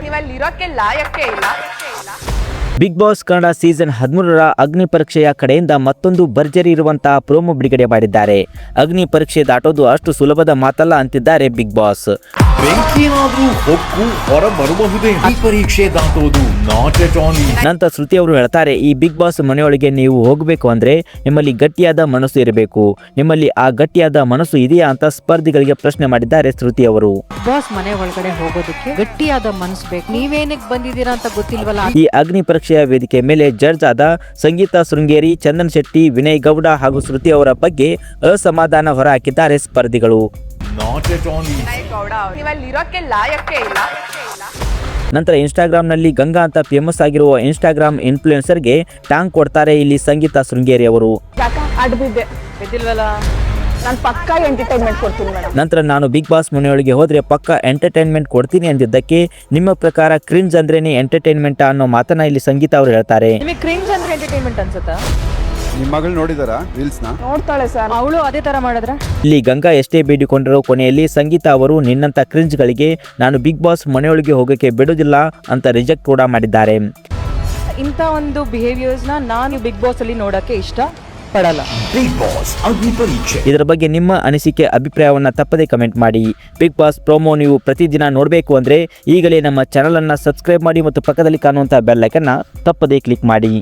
ನೀವಲ್ಲಿರೋಕ್ಕೆ ಲಾಯಕ್ಕೆ ಇಲ್ಲ. Big boss Kannada season 13ರ ಅಗ್ನಿ ಪರೀಕ್ಷೆಯ ಕಡೆಯಿಂದ ಮತ್ತೊಂದು ಭರ್ಜರಿ ಇರುವಂತಹ ಪ್ರೋಮೋ ಬಿಡುಗಡೆ ಮಾಡಿದ್ದಾರೆ. ಅಗ್ನಿ ಪರೀಕ್ಷೆ ದಾಟೋದು ಅಷ್ಟು ಸುಲಭದ ಮಾತಲ್ಲ ಅಂತಿದ್ದಾರೆ ಬಿಗ್ ಬಾಸ್. ಬೆಂಕಿಯಾದ್ರೂ ಹೊಕ್ಕು ಹೊರ ಬರಬಹುದೇ, ಈ ಪರೀಕ್ಷೆ ದಾಟೋದು ನಾಟ್ ಎಟ್ ಆಲ್. ನಂತರ ಶ್ರುತಿ ಅವರು ಹೇಳ್ತಾರೆ, ಈ ಬಿಗ್ ಬಾಸ್ ಮನೆಯೊಳಗೆ ನೀವು ಹೋಗಬೇಕು ಅಂದ್ರೆ ನಿಮ್ಮಲ್ಲಿ ಗಟ್ಟಿಯಾದ ಮನಸ್ಸು ಇರಬೇಕು. ನಿಮ್ಮಲ್ಲಿ ಆ ಗಟ್ಟಿಯಾದ ಮನಸ್ಸು ಇದೆಯಾ ಅಂತ ಸ್ಪರ್ಧಿಗಳಿಗೆ ಪ್ರಶ್ನೆ ಮಾಡಿದ್ದಾರೆ ಶ್ರುತಿ ಅವರು. ಬಾಸ್ ಮನೆ ಒಳಗಡೆ ಹೋಗೋದಕ್ಕೆ ಗಟ್ಟಿಯಾದ ಮನಸ್ಸು ಬೇಕು. ನೀವೇನಕ್ಕೆ ಬಂದಿದ್ದೀರಾ ಅಂತ ಗೊತ್ತಿಲ್ವಲ್ಲ. ಈ ಅಗ್ನಿ ಪರೀಕ್ಷೆಯ ವೇದಿಕೆ ಮೇಲೆ ಜಡ್ಜ್ ಆದ ಸಂಗೀತ ಶೃಂಗೇರಿ, ಚಂದನ್ ಶೆಟ್ಟಿ, ವಿನಯ್ ಗೌಡ ಹಾಗೂ ಶ್ರುತಿ ಅವರ ಬಗ್ಗೆ ಅಸಮಾಧಾನ ಹೊರಹಾಕಿದ್ದಾರೆ ಸ್ಪರ್ಧಿಗಳು. ನೀವಲ್ಲಿರೋಕ್ಕೆ ಲಾಯಕ್ಕೆ ಇಲ್ಲ. ನಂತರ ಇನ್ಸ್ಟಾಗ್ರಾಮ್ನಲ್ಲಿ ಗಂಗಾ ಅಂತ ಫೇಮಸ್ ಆಗಿರುವ ಇನ್ಸ್ಟಾಗ್ರಾಮ್ ಇನ್ಫ್ಲೂಯೆನ್ಸರ್ಗೆ ಟಾಂಗ್ ಕೊಡ್ತಾರೆ ಇಲ್ಲಿ ಸಂಗೀತ ಶೃಂಗೇರಿ ಅವರು. ನಾನು ಪಕ್ಕಾ ಎಂಟರ್ಟೈನ್ಮೆಂಟ್ ಕೊಡ್ತೀನಿ ಮೇಡಮ್. ನಂತರ ನಾನು ಬಿಗ್ ಬಾಸ್ ಮನೆಯೊಳಗೆ ಹೋದ್ರೆ ಪಕ್ಕ ಎಂಟರ್ಟೈನ್ಮೆಂಟ್ ಕೊಡ್ತೀನಿ ಅಂದಿದ್ದಕ್ಕೆ ನಿಮ್ಮ ಪ್ರಕಾರ ಕ್ರಿಂಜ್ ಅಂದ್ರೇನೆ ಎಂಟರ್ಟೈನ್ಮೆಂಟ್ ಅನ್ನೋ ಮಾತನ್ನ ಇಲ್ಲಿ ಸಂಗೀತ ಅವರು ಹೇಳ್ತಾರೆ. ನಿಮಗೆ ಕ್ರಿಂಜ್ ಅಂದ್ರೆ ಎಂಟರ್ಟೈನ್ಮೆಂಟ್ ಅನ್ಸುತ್ತಾ? ನಿಮ್ಮ ಮಗಳು ನೋಡಿದಾರಾ ರೀಲ್ಸ್ ನ? ನೋಡ್ತಾಳೆ ಸರ್. ಅವಳು ಅದೇ ತರ ಮಾಡಿದ್ರೆ ಇಲ್ಲಿ ಗಂಗಾ ಎಷ್ಟೇ ಬೇಡಿಕೊಂಡಿರೋ ಕೊನೆಯಲ್ಲಿ ಸಂಗೀತ ಅವರು ನಿನ್ನಂತ ಕ್ರಿಂಜ್ ಗಳಿಗೆ ನಾನು ಬಿಗ್ ಬಾಸ್ ಮನೆಯೊಳಗೆ ಹೋಗಕ್ಕೆ ಬಿಡೋದಿಲ್ಲ ಅಂತ ರಿಜೆಕ್ಟ್ ಕೂಡ ಮಾಡಿದ್ದಾರೆ. ಇಂಥ ಒಂದು ಬಿಹೇವಿಯರ್ಸ್ ನಾನು ಬಿಗ್ ಬಾಸ್ ಅಲ್ಲಿ ನೋಡಕ್ಕೆ ಇಷ್ಟ ಪಡಲ್ಲ. ಬಿಗ್ ಬಾಸ್ ಅಗ್ನಿ ಪರೀಕ್ಷೆ. ಇದರ ಬಗ್ಗೆ ನಿಮ್ಮ ಅನಿಸಿಕೆ ಅಭಿಪ್ರಾಯವನ್ನ ತಪ್ಪದೇ ಕಮೆಂಟ್ ಮಾಡಿ. ಬಿಗ್ ಬಾಸ್ ಪ್ರೋಮೋ ನೀವು ಪ್ರತಿದಿನ ನೋಡಬೇಕು ಅಂದ್ರೆ ಈಗಲೇ ನಮ್ಮ ಚಾನಲ್ ಅನ್ನ ಸಬ್ಸ್ಕ್ರೈಬ್ ಮಾಡಿ ಮತ್ತು ಪಕ್ಕದಲ್ಲಿ ಕಾಣುವಂತಹ ಬೆಲ್ ಐಕನ್ ತಪ್ಪದೇ ಕ್ಲಿಕ್ ಮಾಡಿ.